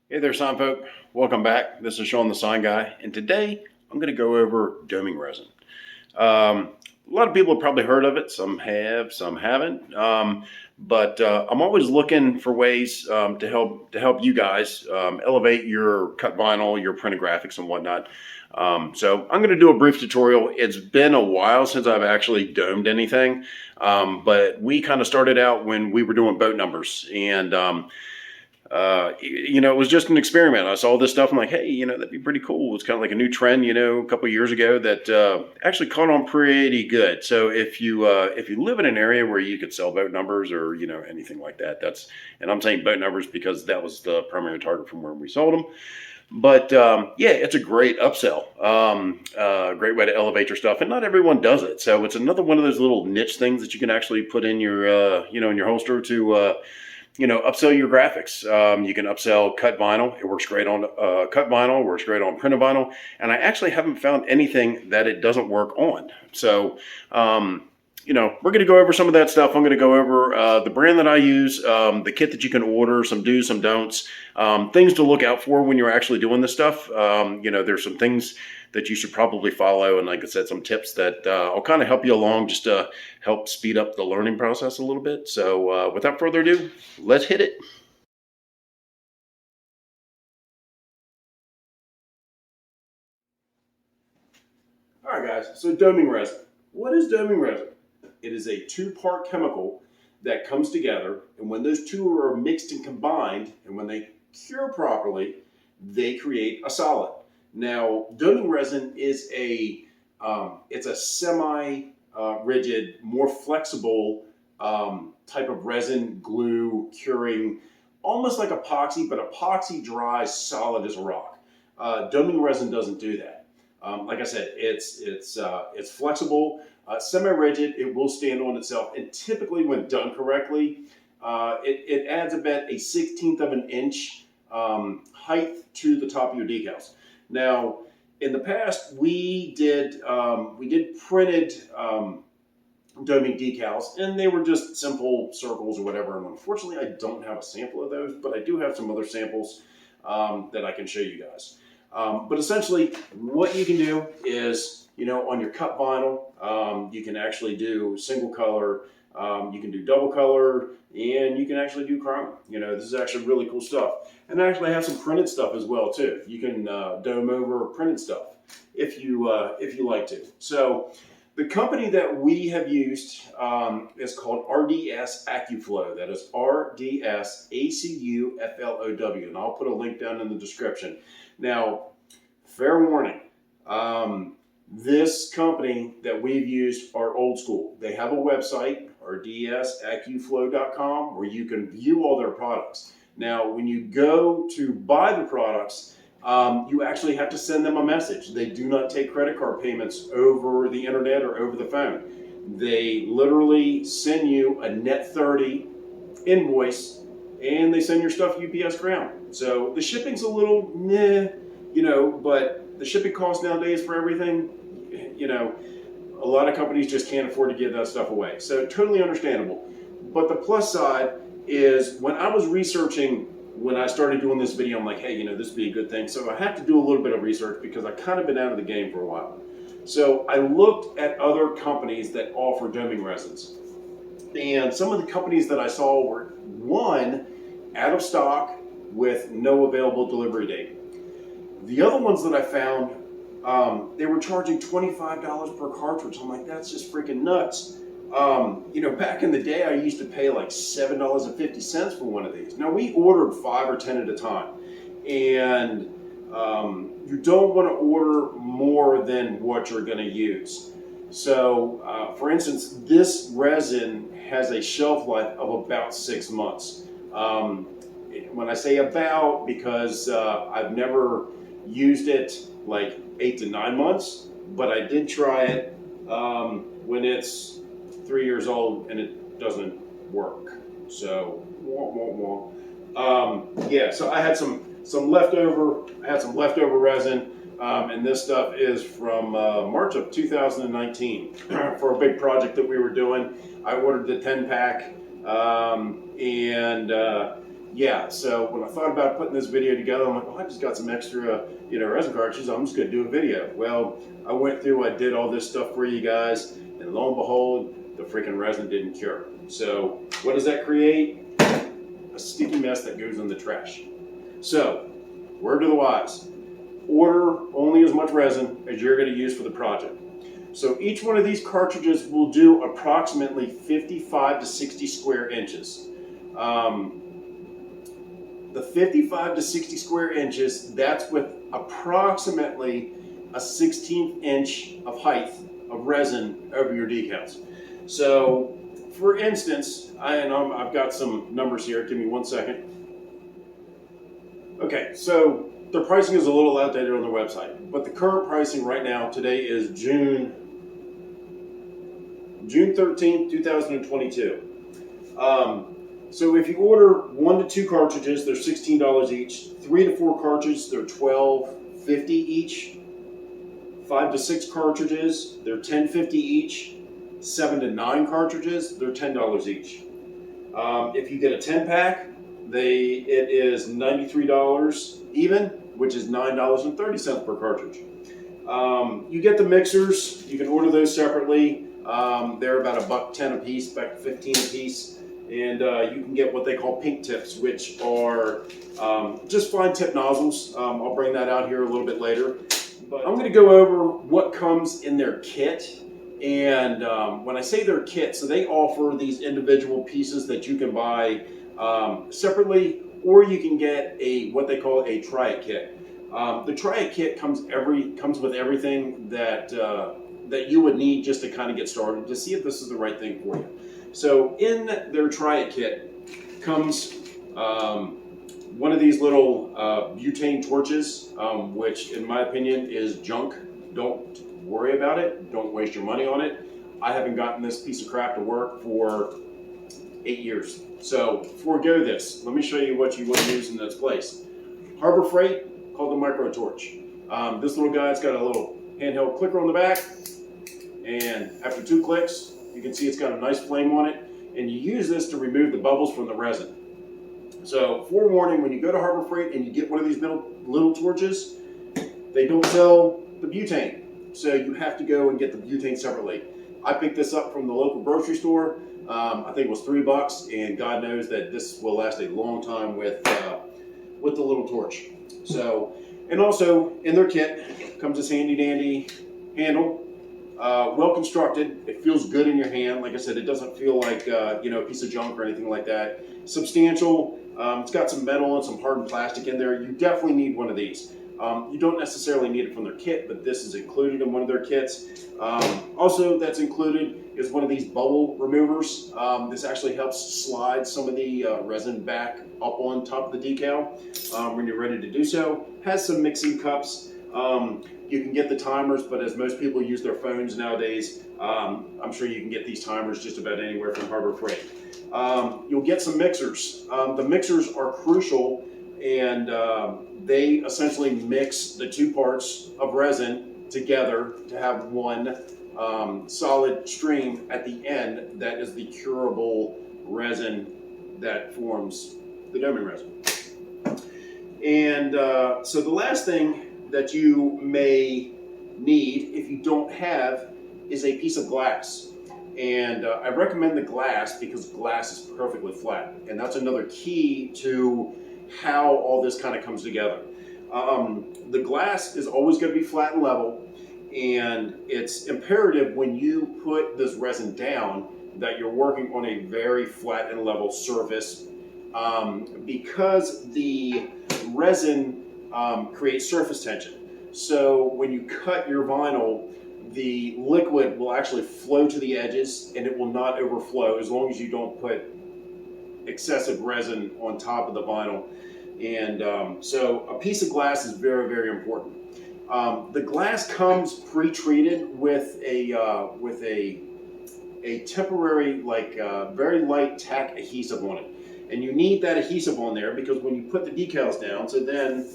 Hey there, sign folk. Welcome back. This is Sean the Sign Guy, and today I'm going to go over doming resin. A lot of people have probably heard of it. Some have, some haven't. But I'm always looking for ways to help you guys elevate your cut vinyl, your printed graphics, and whatnot. So I'm going to do a brief tutorial. It's been a while since I've actually domed anything, but we kind of started out when we were doing boat numbers, and it was just an experiment. I saw this stuff. I'm like, hey, that'd be pretty cool. It's kind of like a new trend, a couple of years ago that actually caught on pretty good. So if you live in an area where you could sell boat numbers or anything like that, and I'm saying boat numbers because that was the primary target from where we sold them. But yeah, it's a great upsell, great way to elevate your stuff, and not everyone does it. So it's another one of those little niche things that you can actually put in your in your holster to upsell your graphics. You can upsell cut vinyl. It works great on cut vinyl, works great on printed vinyl. And I actually haven't found anything that it doesn't work on. So, we're going to go over some of that stuff. I'm going to go over the brand that I use, the kit that you can order, some do's, some don'ts, things to look out for when you're actually doing this stuff. There's some things that you should probably follow. And like I said, some tips that I'll kind of help you along just to help speed up the learning process a little bit. So without further ado, let's hit it. All right, guys. So doming resin. What is doming resin? It is a two-part chemical that comes together, and when those two are mixed and combined, and when they cure properly, they create a solid. Now, doming resin is it's a semi-rigid, more flexible type of resin glue curing, almost like epoxy, but epoxy dries solid as a rock. Doming resin doesn't do that. Like I said, it's flexible, semi-rigid. It will stand on itself, and typically, when done correctly, it adds about a 16th of an inch height to the top of your decals. Now, in the past, we did printed doming decals, and they were just simple circles or whatever. And unfortunately, I don't have a sample of those, but I do have some other samples that I can show you guys. But essentially, what you can do is, on your cut vinyl, you can actually do single color, you can do double color, and you can actually do chrome. This is actually really cool stuff. And I actually have some printed stuff as well too. You can dome over printed stuff if you like to. So the company that we have used is called RDS AccuFlow. That is RDS ACUFLOW, and I'll put a link down in the description. Now, fair warning, this company that we've used are old school. They have a website, rdsacuflow.com, where you can view all their products. Now, when you go to buy the products, you actually have to send them a message. They do not take credit card payments over the internet or over the phone. They literally send you a net 30 invoice, and they send your stuff UPS ground. So the shipping's a little meh, but the shipping cost nowadays for everything, a lot of companies just can't afford to give that stuff away. So totally understandable. But the plus side is when I was researching, when I started doing this video, I'm like, hey, this would be a good thing. So I have to do a little bit of research because I've kind of been out of the game for a while. So I looked at other companies that offer doming resins. And some of the companies that I saw were, one, out of stock with no available delivery date. The other ones that I found, they were charging $25 per cartridge. I'm like, that's just freaking nuts. Back in the day, I used to pay like $7.50 for one of these. Now, we ordered 5 or 10 at a time. And you don't want to order more than what you're going to use. So, for instance, this resin has a shelf life of about 6 months. When I say about, because I've never used it like 8 to 9 months, but I did try it when it's 3 years old and it doesn't work. So, wah, wah, wah. Yeah, so I had some leftover resin. And this stuff is from March of 2019 for a big project that we were doing. I ordered the 10 pack, and yeah, so when I thought about putting this video together, I'm like, well, I just got some extra, resin cartridges. I'm just gonna do a video. Well, I went through, I did all this stuff for you guys, and lo and behold, the freaking resin didn't cure. So what does that create? A sticky mess that goes in the trash. So, word to the wise, order only as much resin as you're gonna use for the project. So each one of these cartridges will do approximately 55 to 60 square inches. The 55 to 60 square inches, that's with approximately a 16th inch of height of resin over your decals. So, for instance, I've got some numbers here. Give me 1 second. Okay, so their pricing is a little outdated on their website, but the current pricing right now today is June 13th, 2022. So if you order 1 to 2 cartridges, they're $16 each. 3 to 4 cartridges, they're $12.50 each. 5 to 6 cartridges, they're $10.50 each. 7 to 9 cartridges, they're $10 each. If you get a 10-pack, it is $93 even, which is $9.30 per cartridge. You get the mixers. You can order those separately. They're about $1.10 a piece, $1.15 a piece. And you can get what they call pink tips, which are just fine tip nozzles. I'll bring that out here a little bit later. But I'm going to go over what comes in their kit. And when I say their kit, so they offer these individual pieces that you can buy separately, or you can get what they call a try-it kit. The try-it kit comes with everything that you would need just to kind of get started to see if this is the right thing for you. So in their try-it kit comes one of these little butane torches, which in my opinion is junk. Don't worry about it. Don't waste your money on it. I haven't gotten this piece of crap to work for 8 years. So forego this. Let me show you what you would use in its place. Harbor Freight, called the Micro Torch. This little guy's got a little handheld clicker on the back, and after 2 clicks, you can see it's got a nice flame on it, and you use this to remove the bubbles from the resin. So forewarning, when you go to Harbor Freight and you get one of these little torches, they don't sell the butane. So you have to go and get the butane separately. I picked this up from the local grocery store. I think it was $3, and God knows that this will last a long time with the little torch. So, and also in their kit comes this handy dandy handle, well constructed. It feels good in your hand. Like I said, it doesn't feel like a piece of junk or anything like that. Substantial. It's got some metal and some hardened plastic in there. You definitely need one of these. You don't necessarily need it from their kit, but this is included in one of their kits. Also, that's included is one of these bubble removers. This actually helps slide some of the resin back up on top of the decal when you're ready to do so. Has some mixing cups. You can get the timers, but as most people use their phones nowadays, I'm sure you can get these timers just about anywhere from Harbor Freight. You'll get some mixers. The mixers are crucial, and they essentially mix the 2 parts of resin together to have one solid stream at the end that is the curable resin that forms the doming resin. And so the last thing that you may need, if you don't have, is a piece of glass. And I recommend the glass because glass is perfectly flat. And that's another key to how all this kind of comes together. The glass is always going to be flat and level. And it's imperative when you put this resin down that you're working on a very flat and level surface, because the resin creates surface tension. So when you cut your vinyl, the liquid will actually flow to the edges and it will not overflow as long as you don't put excessive resin on top of the vinyl. And so a piece of glass is very, very important. The glass comes pre-treated with a temporary, very light tack adhesive on it. And you need that adhesive on there because when you put the decals down, so then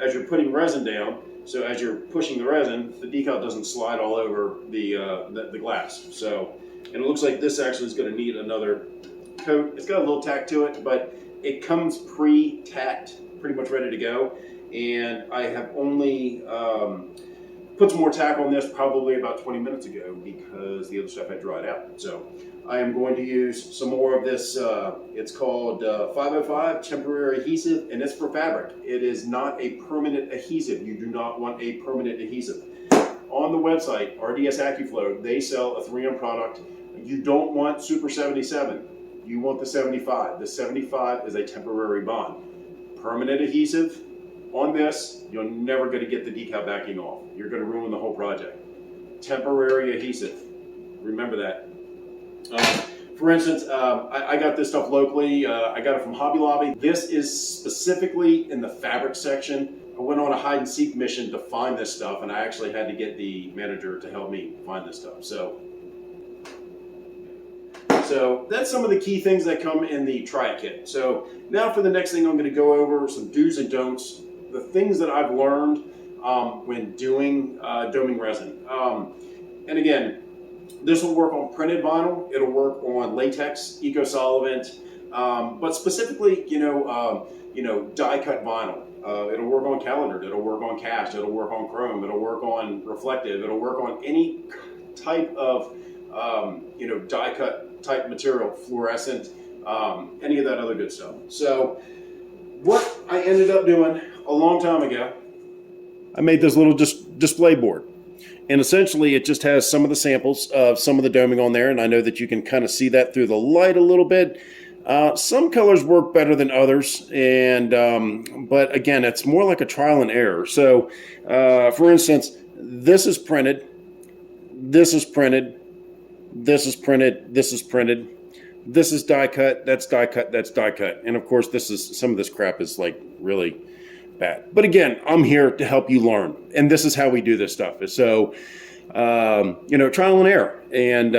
as you're putting resin down, so as you're pushing the resin, the decal doesn't slide all over the glass. So, and it looks like this actually is going to need another coat. It's got a little tack to it, but it comes pre-tacked, pretty much ready to go. And I have only put some more tack on this probably about 20 minutes ago because the other stuff had dried out. So I am going to use some more of this. It's called 505 temporary adhesive, and it's for fabric. It is not a permanent adhesive. You do not want a permanent adhesive. On the website, RDS AccuFlow, they sell a 3M product. You don't want Super 77. You want the 75. The 75 is a temporary bond. Permanent adhesive on this, you're never going to get the decal backing off. You're going to ruin the whole project. Temporary adhesive. Remember that. For instance, I got this stuff locally. I got it from Hobby Lobby. This is specifically in the fabric section. I went on a hide and seek mission to find this stuff, and I actually had to get the manager to help me find this stuff. So that's some of the key things that come in the Try-It kit. So now for the next thing, I'm going to go over some do's and don'ts, the things that I've learned when doing doming resin. And again, this will work on printed vinyl. It'll work on latex, eco-solvent, but specifically, die-cut vinyl. It'll work on calendared. It'll work on cast. It'll work on chrome. It'll work on reflective. It'll work on any type of die-cut type material, fluorescent, any of that other good stuff. So what I ended up doing a long time ago, I made this little display board. And essentially it just has some of the samples of some of the doming on there. And I know that you can kind of see that through the light a little bit. Some colors work better than others. And but again, it's more like a trial and error. So for instance, this is printed. This is printed. This is printed. This is printed. This is die cut. That's die cut. That's die cut. And of course, some of this crap is like really bad. But again, I'm here to help you learn. And this is how we do this stuff. So, trial and error. And,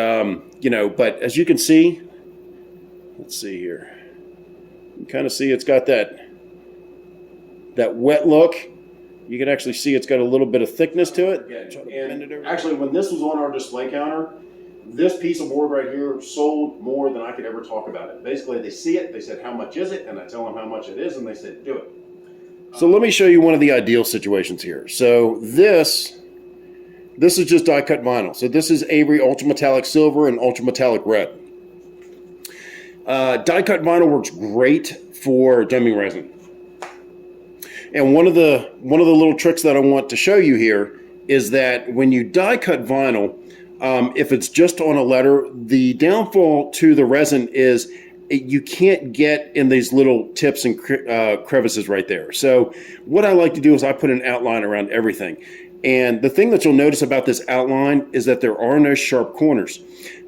but as you can see, let's see here. You can kind of see it's got that wet look. You can actually see it's got a little bit of thickness to it. And actually, when this was on our display counter, this piece of board right here sold more than I could ever talk about it. Basically, they see it, they said, how much is it? And I tell them how much it is, and they said, do it. So let me show you one of the ideal situations here. So this is just die-cut vinyl. So this is Avery Ultra Metallic Silver and Ultra Metallic Red. Die-cut vinyl works great for doming resin. And one of the little tricks that I want to show you here is that when you die-cut vinyl, if it's just on a letter, the downfall to the resin is you can't get in these little tips and crevices right there. So what I like to do is I put an outline around everything. And the thing that you'll notice about this outline is that there are no sharp corners.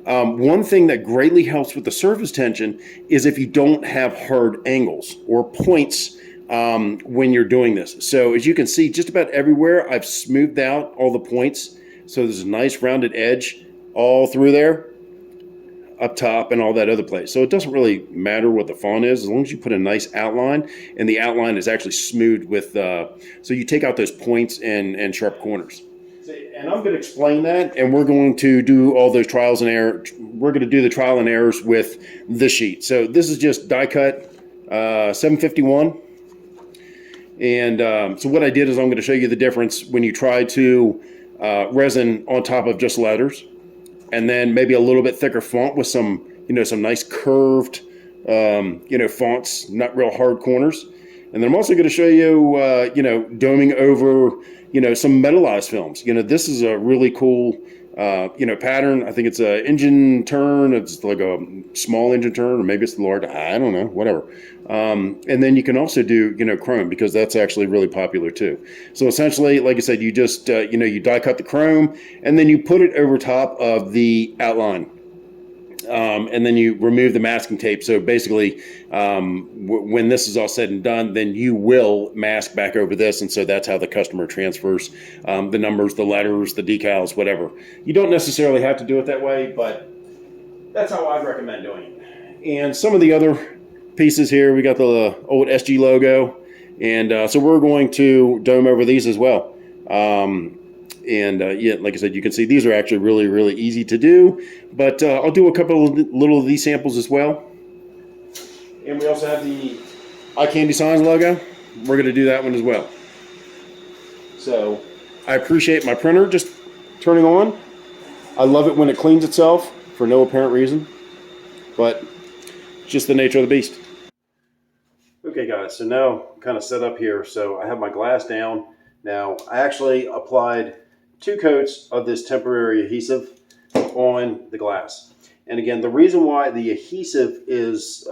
One thing that greatly helps with the surface tension is if you don't have hard angles or points when you're doing this. So as you can see, just about everywhere I've smoothed out all the points. So there's a nice rounded edge all through there, up top, and all that other place. So it doesn't really matter what the font is as long as you put a nice outline, and the outline is actually smooth with, so you take out those points and sharp corners. And I'm going to explain that, and we're going to do all those trials and errors. We're going to do the trial and errors with this sheet. So this is just die cut 751. And so what I did is I'm going to show you the difference when you try to resin on top of just letters, and then maybe a little bit thicker font with some nice curved, fonts, not real hard corners. And then I'm also going to show you, doming over, some metallized films. This is a really cool, pattern. I think it's a engine turn. It's like a small engine turn, or maybe it's the large. I don't know, whatever. And then you can also do, chrome, because that's actually really popular too. So essentially, like I said, you just, you die cut the chrome, and then you put it over top of the outline. And then you remove the masking tape. So basically, when this is all said and done, then you will mask back over this. And so that's how the customer transfers the numbers, the letters, the decals, whatever. You don't necessarily have to do it that way, but that's how I'd recommend doing it. And some of the other pieces here, we got the old SG logo. And so we're going to dome over these as well. Yeah, like I said, you can see these are actually really, really easy to do, but I'll do a couple of little of these samples as well. And we also have the iCandy Signs logo. We're going to do that one as well. So I appreciate my printer just turning on. I love it when it cleans itself for no apparent reason, but it's just the nature of the beast. Okay guys, so now I'm kind of set up here. So I have my glass down. Now I actually applied 2 coats of this temporary adhesive on the glass. And again, the reason why the adhesive is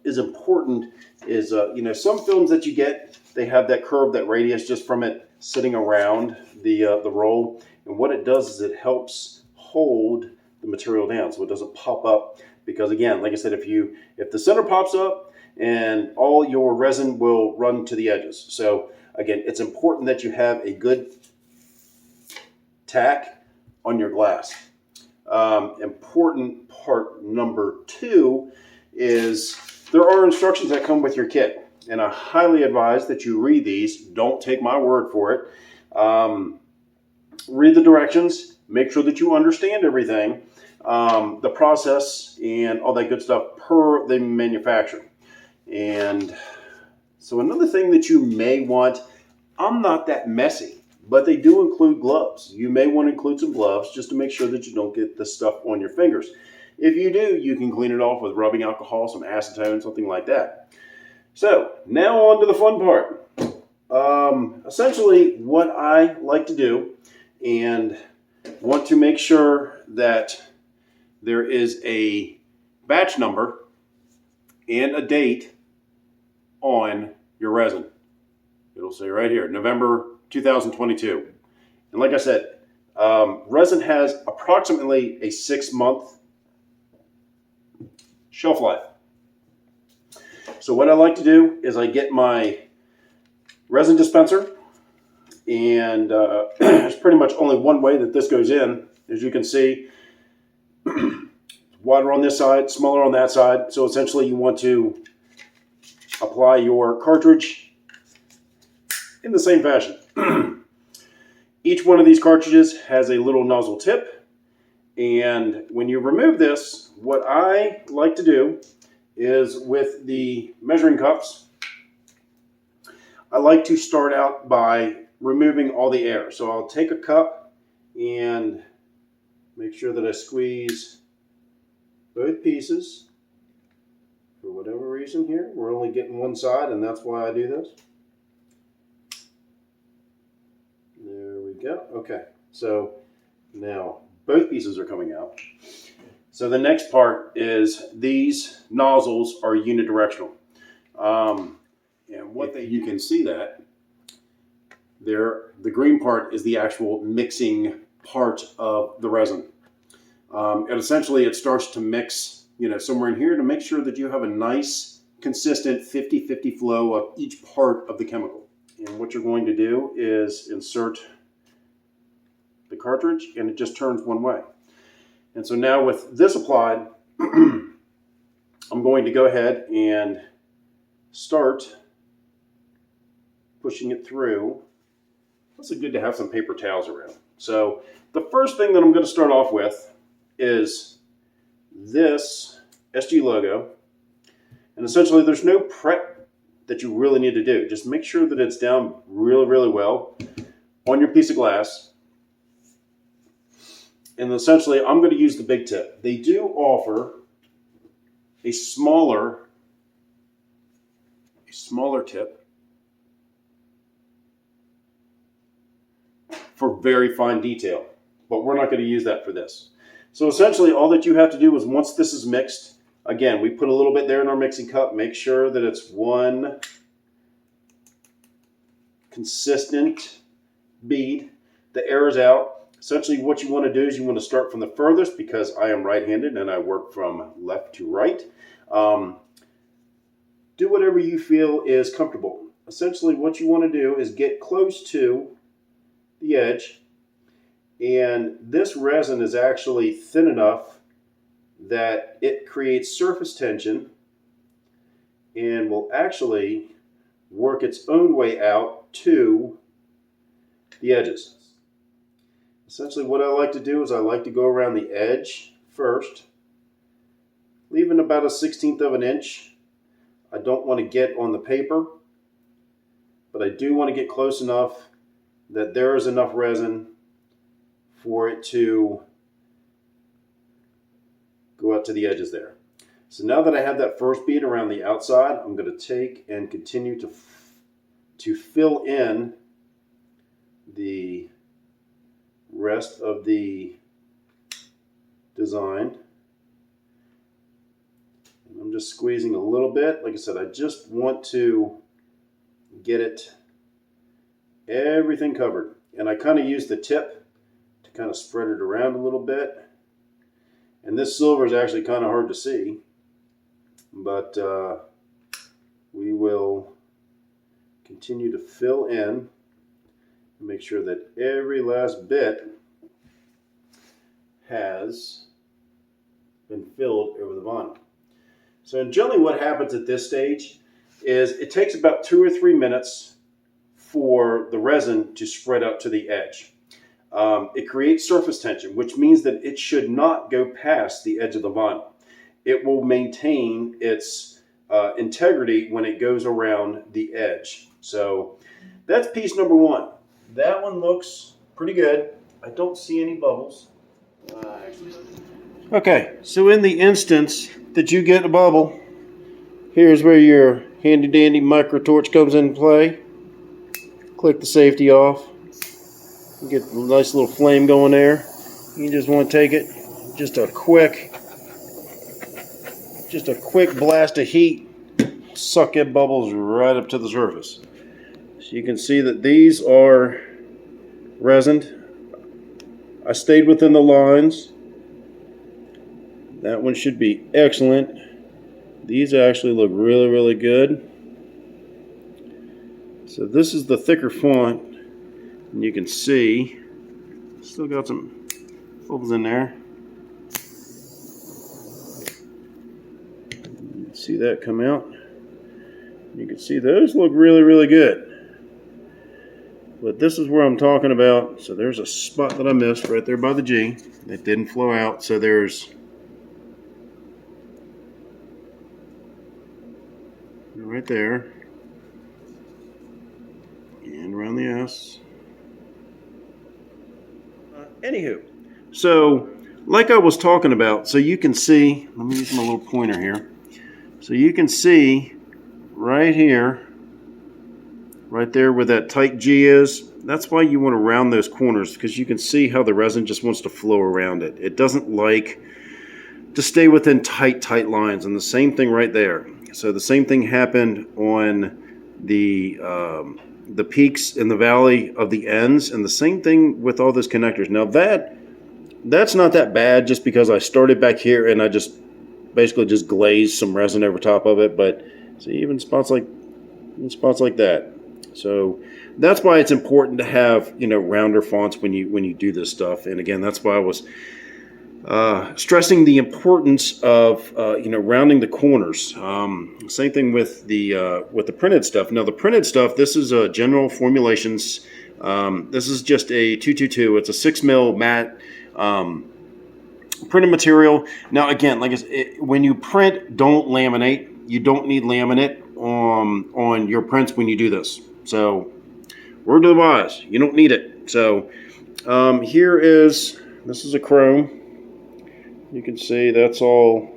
important is, you know, some films that you get, they have that curve, that radius just from it sitting around the roll. And what it does is it helps hold the material down so it doesn't pop up. Because again, like I said, if the center pops up, and all your resin will run to the edges. So again, it's important that you have a good tack on your glass. Important part number 2 is there are instructions that come with your kit, and I highly advise that you read these. Don't take my word for it. Read the directions, make sure that you understand everything, the process and all that good stuff per the manufacturer. And so another thing that you may want, I'm not that messy, but they do include gloves. You may want to include some gloves just to make sure that you don't get this stuff on your fingers. If you do, you can clean it off with rubbing alcohol, some acetone, something like that. So now on to the fun part. Essentially what I like to do, and want to make sure that there is a batch number and a date on your resin. It'll say right here, November 2022. And like I said, resin has approximately a 6-month shelf life. So what I like to do is I get my resin dispenser, and there's pretty much only one way that this goes in. As you can see, water on this side, smaller on that side. So essentially you want to apply your cartridge in the same fashion. Each one of these cartridges has a little nozzle tip, and when you remove this, what I like to do is with the measuring cups, I like to start out by removing all the air. So I'll take a cup and make sure that I squeeze both pieces. For whatever reason here, we're only getting one side, and that's why I do this. There we go. Okay, so now both pieces are coming out. So the next part is these nozzles are unidirectional. And what you can see that there, the green part is the actual mixing part of the resin. And essentially it starts to mix, you know, somewhere in here to make sure that you have a nice, consistent 50-50 flow of each part of the chemical. And what you're going to do is insert the cartridge, and it just turns one way. And so now with this applied, I'm going to go ahead and start pushing it through. It's good to have some paper towels around. So the first thing that I'm going to start off with is this SG logo. And essentially there's no prep that you really need to do. Just make sure that it's down really, really well on your piece of glass. And essentially I'm going to use the big tip. They do offer a smaller tip for very fine detail, but we're not going to use that for this. So essentially all that you have to do is, once this is mixed, again, we put a little bit there in our mixing cup, make sure that it's one consistent bead. The air is out. Essentially what you want to do is you want to start from the furthest, because I am right-handed and I work from left to right. Do whatever you feel is comfortable. Essentially what you want to do is get close to the edge, and this resin is actually thin enough that it creates surface tension and will actually work its own way out to the edges. Essentially what I like to do is I like to go around the edge first, leaving about a 1/16 of an inch I don't want to get on the paper, but I do want to get close enough that there is enough resin for it to go out to the edges there. So now that I have that first bead around the outside, I'm going to take and continue to fill in the rest of the design. And I'm just squeezing a little bit. Like I said, I just want to get it everything covered. And I kind of use the tip to kind of spread it around a little bit. And this silver is actually kind of hard to see, but we will continue to fill in and make sure that every last bit has been filled over the vinyl. So generally what happens at this stage is it takes about 2 or 3 minutes for the resin to spread out to the edge. It creates surface tension, which means that it should not go past the edge of the vinyl. It will maintain its integrity when it goes around the edge. So that's piece number one. That one looks pretty good. I don't see any bubbles. Okay, so in the instance that you get a bubble, here's where your handy dandy micro torch comes into play. Click the safety off. You get a nice little flame going there. You just want to take it, just a quick blast of heat, suck that bubbles right up to the surface. So you can see that these are resined. I stayed within the lines. That one should be excellent. These actually look really, really good. So this is the thicker font. And you can see, still got some bubbles in there. See that come out? You can see those look really, really good. But this is where I'm talking about. So there's a spot that I missed right there by the G. It didn't flow out. So there's right there. And around the S. Anywho, so like I was talking about, so you can see, let me use my little pointer here. So you can see right here, right there where that tight G is, that's why you want to round those corners, because you can see how the resin just wants to flow around it. It doesn't like to stay within tight lines, and the same thing right there. So the same thing happened on the peaks in the valley of the ends, and the same thing with all those connectors. Now that's not that bad, just because I started back here and I just basically just glazed some resin over top of it. But see, even spots like that. So that's why it's important to have, you know, rounder fonts when you do this stuff. And again, that's why I was stressing the importance of rounding the corners. Same thing with the printed stuff. Now the printed stuff, this is General Formulations. This is just a 222. It's a 6 mil matte printed material. Now again, like when you print, don't laminate. You don't need laminate on your prints when you do this. So word to the wise, you don't need it. So this is a chrome. You can see that's all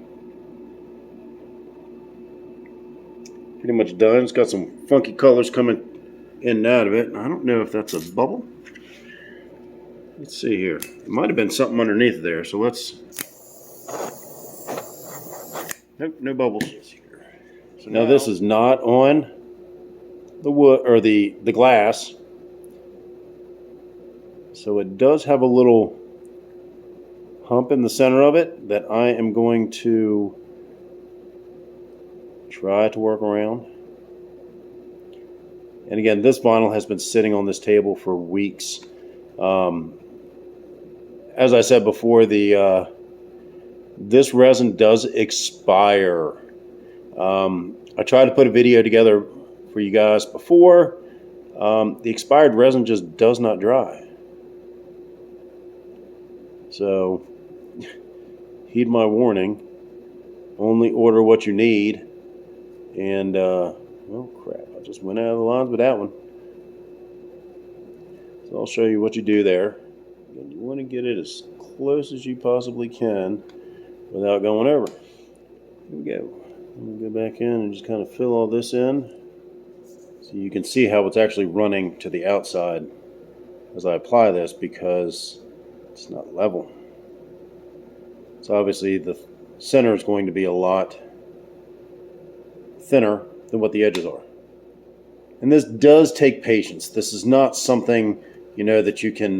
pretty much done. It's got some funky colors coming in and out of it. I don't know if that's a bubble. Let's see here. It might have been something underneath there. So let's. Nope, no bubbles. So now this is not on the wood or the glass. So it does have a little hump in the center of it that I am going to try to work around. And again, this vinyl has been sitting on this table for weeks. As I said before, this resin does expire. I tried to put a video together for you guys before. The expired resin just does not dry. So heed my warning. Only order what you need And, oh crap, I just went out of the lines with that one. So I'll show you what you do there. And you want to get it as close as you possibly can without going over. Here we go. I'm going to go back in and just kind of fill all this in. So you can see how it's actually running to the outside as I apply this because it's not level. So obviously the center is going to be a lot thinner than what the edges are. And this does take patience. This is not something, that you can,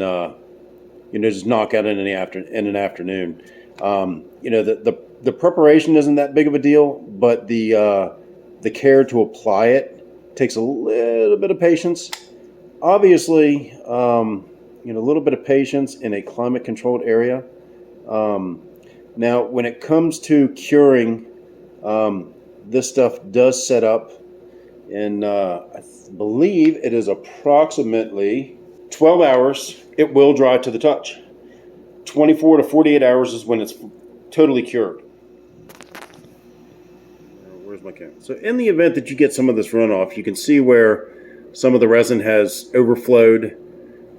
just knock out in an afternoon. The preparation isn't that big of a deal, but the care to apply it takes a little bit of patience. Obviously, a little bit of patience in a climate-controlled area. Now, when it comes to curing, this stuff does set up, and I believe it is approximately 12 hours. It will dry to the touch. 24 to 48 hours is when it's totally cured. Where's my camera? So in the event that you get some of this runoff, you can see where some of the resin has overflowed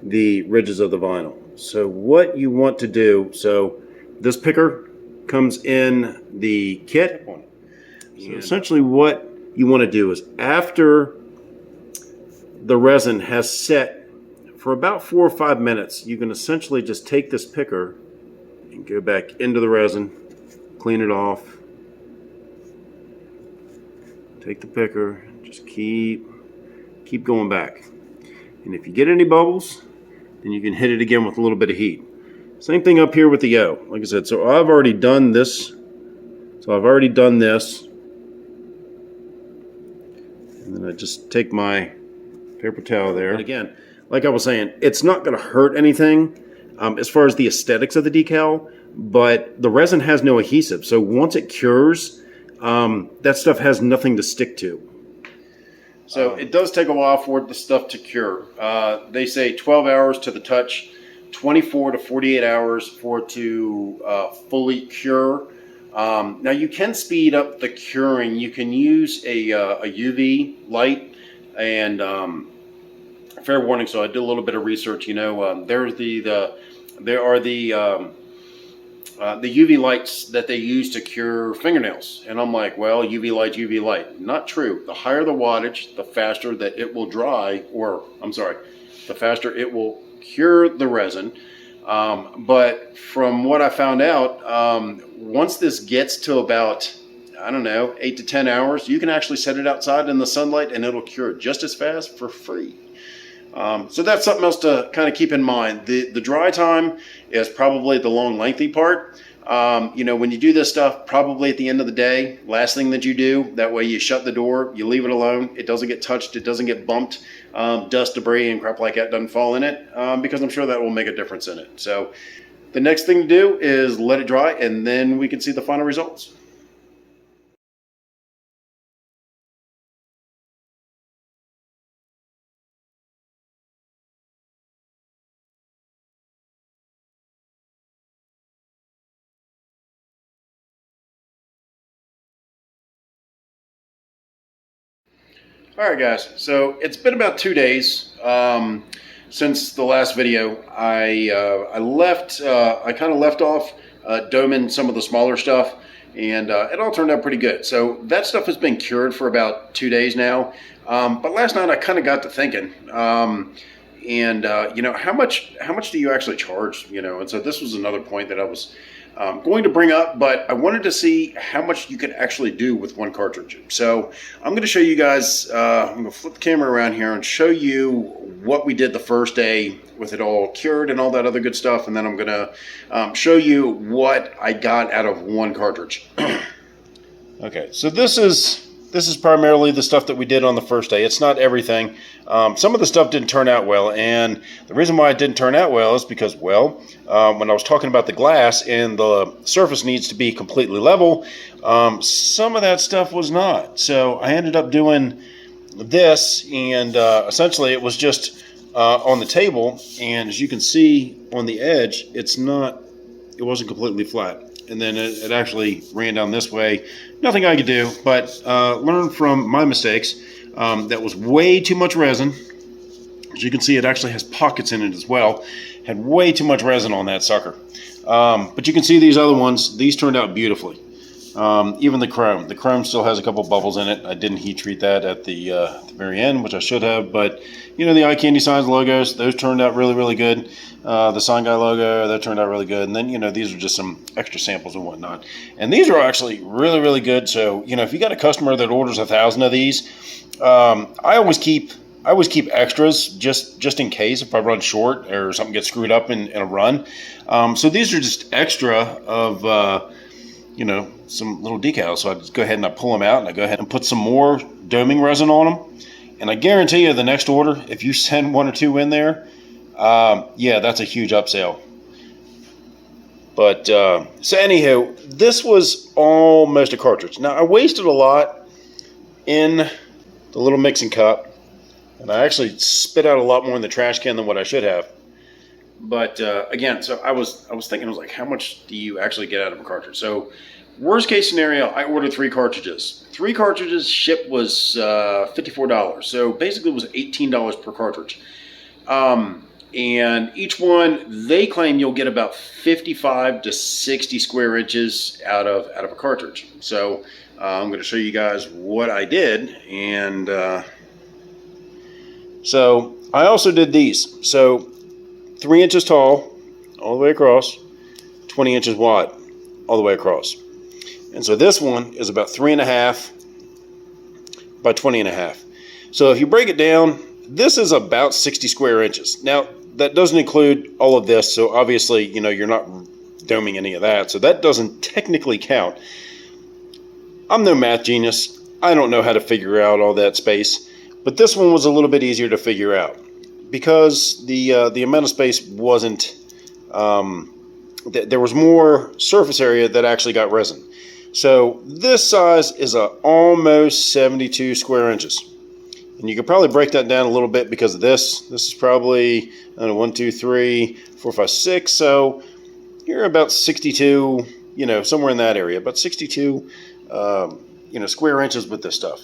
the ridges of the vinyl. So what you want to do, so this picker comes in the kit. So essentially what you want to do is after the resin has set for about 4 or 5 minutes, you can essentially just take this picker and go back into the resin, clean it off, take the picker, just keep going back. And if you get any bubbles, then you can hit it again with a little bit of heat. Same thing up here with the O. Like I said, so I've already done this. And then I just take my paper towel there. And again, like I was saying, it's not going to hurt anything as far as the aesthetics of the decal, but the resin has no adhesive. So once it cures, that stuff has nothing to stick to. So it does take a while for the stuff to cure. They say 12 hours to the touch, 24 to 48 hours for it to fully cure. Now you can speed up the curing. You can use a UV light, and fair warning. So I did a little bit of research. There's there are the UV lights that they use to cure fingernails, and I'm like, well, UV light. Not true. The higher the wattage, the faster that it will dry, the faster it will cure the resin. But from what I found out, once this gets to about, 8 to 10 hours, you can actually set it outside in the sunlight and it'll cure just as fast for free. So that's something else to kind of keep in mind. The dry time is probably the long, lengthy part. When you do this stuff, probably at the end of the day, last thing that you do, that way you shut the door, you leave it alone, it doesn't get touched, it doesn't get bumped, dust, debris, and crap like that doesn't fall in it, because I'm sure that will make a difference in it. So the next thing to do is let it dry, and then we can see the final results. All right, guys, so it's been about 2 days since the last video. I kind of left off doming some of the smaller stuff, and it all turned out pretty good. So that stuff has been cured for about 2 days now. But last night I kind of got to thinking, how much do you actually charge? And so this was another point that I was going to bring up, but I wanted to see how much you could actually do with one cartridge. So I'm going to show you guys, I'm going to flip the camera around here and show you what we did the first day with it all cured and all that other good stuff, and then I'm going to show you what I got out of one cartridge. Okay, so this is primarily the stuff that we did on the first day. It's not everything. Some of the stuff didn't turn out well, and the reason why it didn't turn out well is because, when I was talking about the glass and the surface needs to be completely level, some of that stuff was not. So I ended up doing this, and essentially it was just on the table, and as you can see on the edge, it wasn't completely flat. and then it actually ran down this way. Nothing I could do, but learn from my mistakes. That was way too much resin. As you can see, it actually has pockets in it as well. Had way too much resin on that sucker. But you can see these other ones. These turned out beautifully. Even the chrome. The chrome still has a couple bubbles in it. I didn't heat treat that at the very end, which I should have. But, you know, the Eye Candy Signs logos, those turned out really, really good. The Sign Guy logo, that turned out really good. And then, you know, these are just some extra samples and whatnot. And these are actually really, really good. So, you know, if you got a customer that orders 1,000 of these, I always keep extras just in case if I run short or something gets screwed up in a run. So these are just extra of, you know, some little decals. So I just go ahead and I pull them out and I go ahead and put some more doming resin on them. And I guarantee you the next order, if you send 1 or 2 in there, yeah, that's a huge upsell. But so anyhow, this was almost a cartridge. Now I wasted a lot in the little mixing cup. And I actually spit out a lot more in the trash can than what I should have. But again, so I was thinking, I was like, how much do you actually get out of a cartridge? So worst case scenario, I ordered 3 cartridges. 3 cartridges, ship was $54. So basically it was $18 per cartridge. And each one, they claim you'll get about 55 to 60 square inches out of a cartridge. So I'm going to show you guys what I did. And so I also did these. So 3 inches tall all the way across, 20 inches wide all the way across. And so this one is about 3.5 by 20.5. So if you break it down, this is about 60 square inches. Now that doesn't include all of this. So obviously, you know, you're not doming any of that. So that doesn't technically count. I'm no math genius. I don't know how to figure out all that space. But this one was a little bit easier to figure out because the amount of space wasn't, there was more surface area that actually got resin. So this size is almost 72 square inches. And you could probably break that down a little bit because of this. This is probably, I don't know, 1, 2, 3, 4, 5, 6. So you're about 62, you know, somewhere in that area, about 62, you know, square inches with this stuff.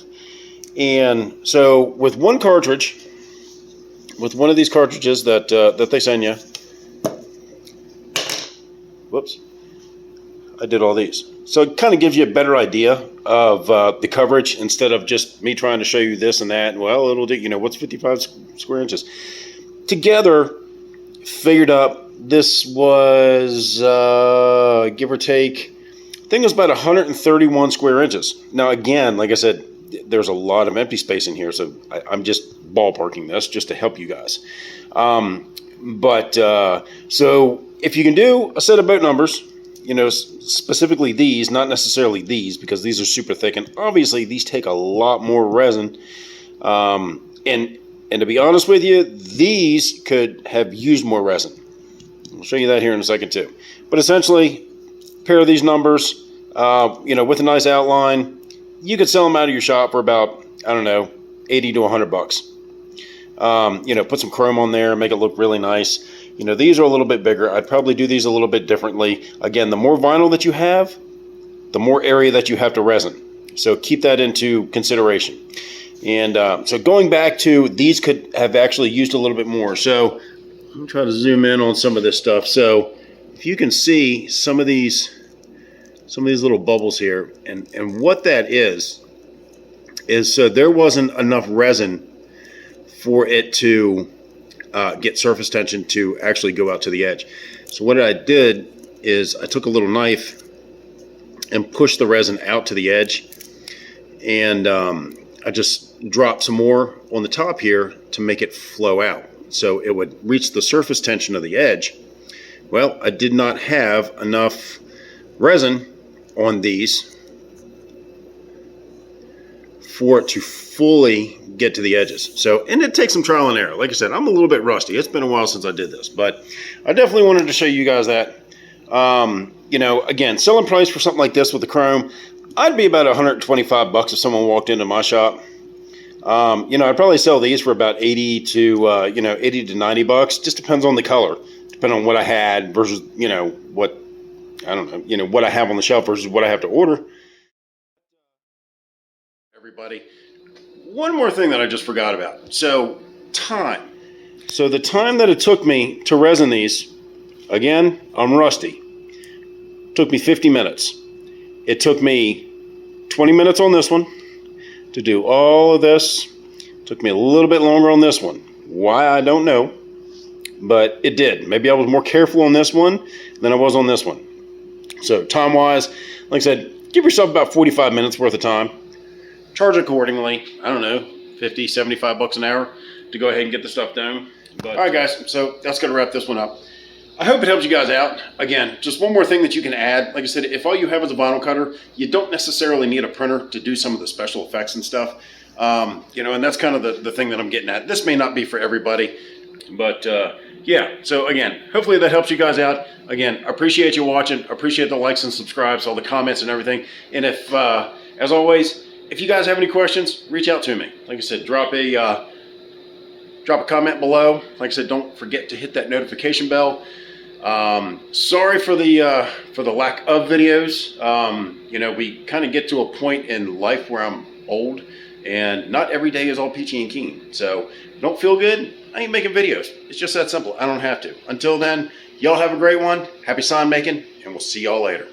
And so with one cartridge, with one of these cartridges that they send you, whoops, I did all these. So it kind of gives you a better idea of the coverage instead of just me trying to show you this and that. Well, it'll do, you know, what's 55 square inches? Together, figured up, this was, give or take, I think it was about 131 square inches. Now, again, like I said, there's a lot of empty space in here, so I'm just ballparking this just to help you guys. So if you can do a set of boat numbers, you know, specifically these, not necessarily these, because these are super thick, and obviously these take a lot more resin. And to be honest with you, these could have used more resin. I'll show you that here in a second too. But essentially, pair of these numbers, you know, with a nice outline, you could sell them out of your shop for about, I don't know, 80 to 100 bucks. You know, put some chrome on there, make it look really nice. You know, these are a little bit bigger. I'd probably do these a little bit differently. Again, the more vinyl that you have, the more area that you have to resin. So keep that into consideration. And so going back to, these could have actually used a little bit more. So I'm trying to zoom in on some of this stuff. So if you can see some of these little bubbles here, and what that is so there wasn't enough resin for it to get surface tension to actually go out to the edge. So what I did is I took a little knife and pushed the resin out to the edge, and I just dropped some more on the top here to make it flow out so it would reach the surface tension of the edge. Well, I did not have enough resin on these for it to fully get to the edges. So, and it takes some trial and error. Like I said, I'm a little bit rusty. It's been a while since I did this, but I definitely wanted to show you guys that. You know, again, selling price for something like this with the chrome, I'd be about 125 bucks if someone walked into my shop. You know, I'd probably sell these for about 80 to, you know, 80 to 90 bucks. Just depends on the color, depending on what I had versus, you know, what I don't know, you know, what I have on the shelf versus what I have to order. Everybody, one more thing that I just forgot about. So time. So the time that it took me to resin these, again, I'm rusty. Took me 50 minutes. It took me 20 minutes on this one to do all of this. Took me a little bit longer on this one. Why, I don't know, but it did. Maybe I was more careful on this one than I was on this one. So time-wise, like I said, give yourself about 45 minutes worth of time. Charge accordingly. I don't know, 50, 75 bucks an hour to go ahead and get the stuff done. But, all right, guys, so that's going to wrap this one up. I hope it helps you guys out. Again, just one more thing that you can add. Like I said, if all you have is a vinyl cutter, you don't necessarily need a printer to do some of the special effects and stuff. You know, and that's kind of the thing that I'm getting at. This may not be for everybody, but yeah. So again, hopefully that helps you guys out. Again, appreciate you watching. Appreciate the likes and subscribes, all the comments and everything. And if, as always, if you guys have any questions, reach out to me. Like I said, drop a comment below. Like I said, don't forget to hit that notification bell. Sorry for the lack of videos. You know, we kind of get to a point in life where I'm old, and not every day is all peachy and keen. So if I don't feel good, I ain't making videos. It's just that simple. I don't have to. Until then, y'all have a great one. Happy sign making, and we'll see y'all later.